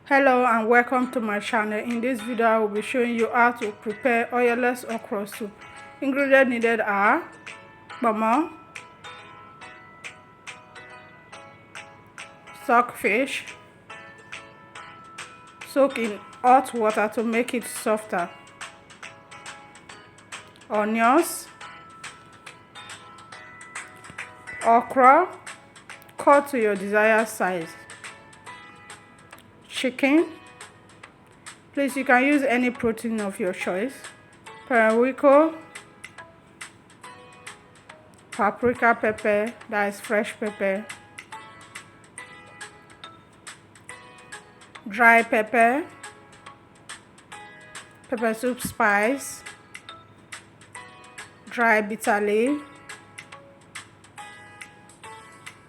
Hello and welcome to my channel. In this video I will be showing you how to prepare oilless okra soup. Ingredients needed are kpomo, stockfish, soak in hot water to make it softer, onions, okra cut to your desired size, chicken, please you can use any protein of your choice, periwinkle, paprika pepper, that is fresh pepper, dry pepper, pepper soup spice, dry bitter leaf,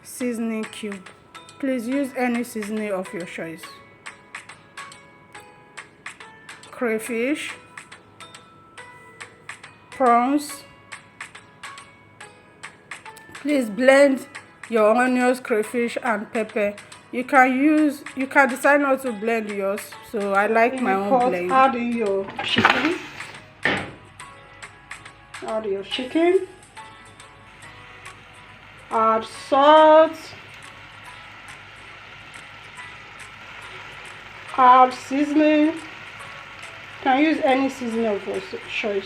seasoning cube. Please use any seasoning of your choice. Crayfish, prawns. Please blend your onions, crayfish and pepper. You can decide not to blend yours, so I like my own blend. Add in your chicken. Add your chicken. Add salt. Add seasoning. You can use any seasoning of your choice.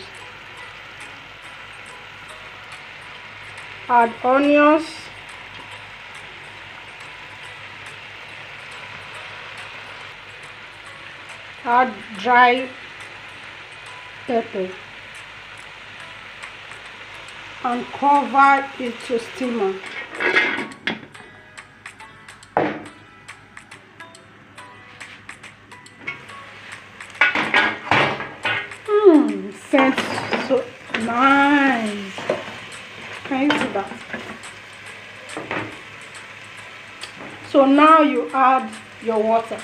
Add onions. Add dry pepper and cover it to steamer. Scent so nice. Can you see that? So now you add your water.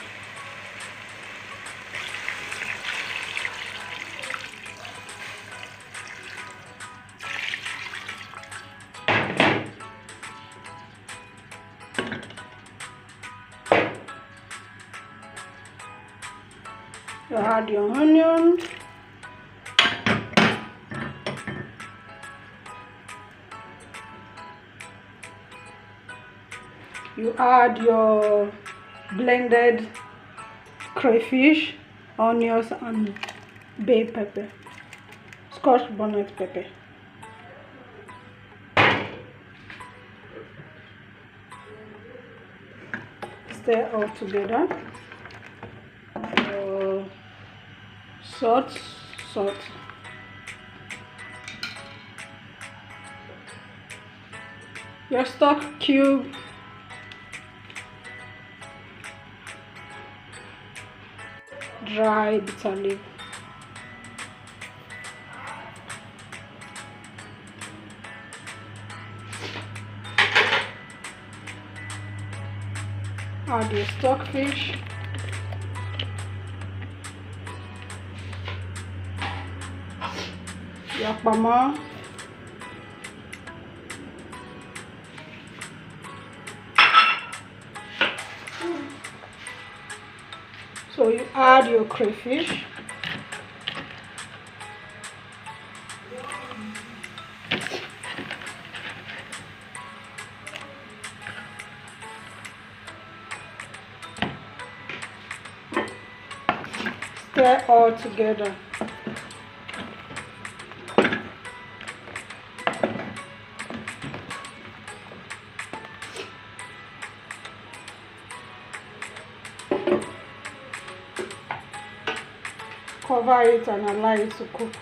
You add your onion. You add your blended crayfish, onions and bay pepper, scotch bonnet pepper. Stir all together. Salt. Your stock cube. Dry bitter leaf. Add your stockfish. Your kpomo. So you add your crayfish. Stir all together. Cover it and allow it to cook.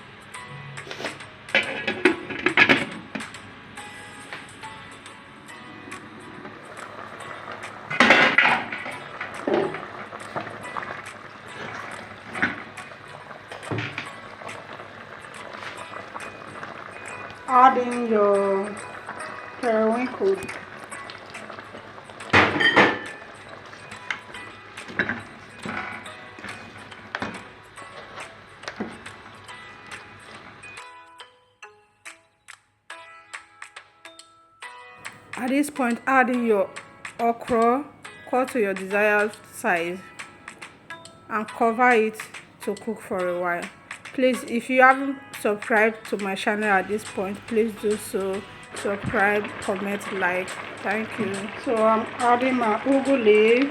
Add in your periwinkle. At this point, add in your okra cut to your desired size. and cover it to cook for a while. Please, if you haven't subscribed to my channel at this point, please do so. Subscribe, comment, like. Thank you. So I'm adding my ugu leaf.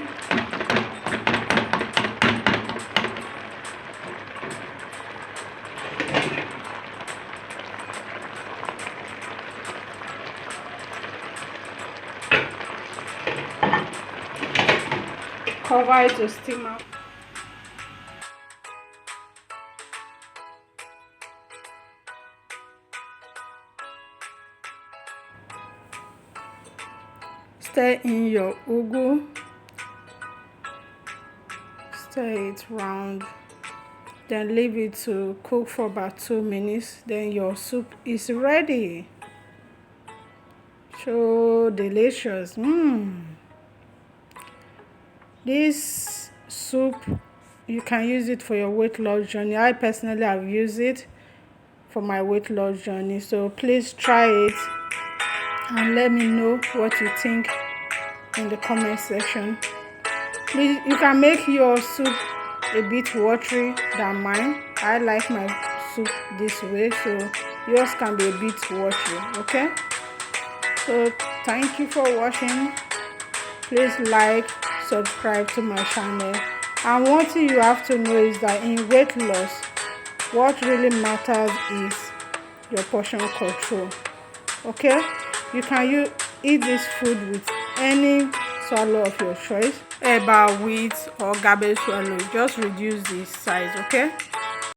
Cover it to steam up. Stir in your ugu. Stir it round. Then leave it to cook for about 2 minutes. Then your soup is ready. So delicious. This soup, you can use it for your weight loss journey. I personally have used it for my weight loss journey. So please try it and let me know what you think in the comment section. Please, you can make your soup a bit watery than mine. I like my soup this way, so yours can be a bit watery. Okay, so thank you for watching. Please like, subscribe to my channel. And one thing you have to know is that in weight loss, what really matters is your portion control. Okay, you can eat this food with any swallow of your choice, eba, wheat or garbage swallow. Just reduce the size. Okay.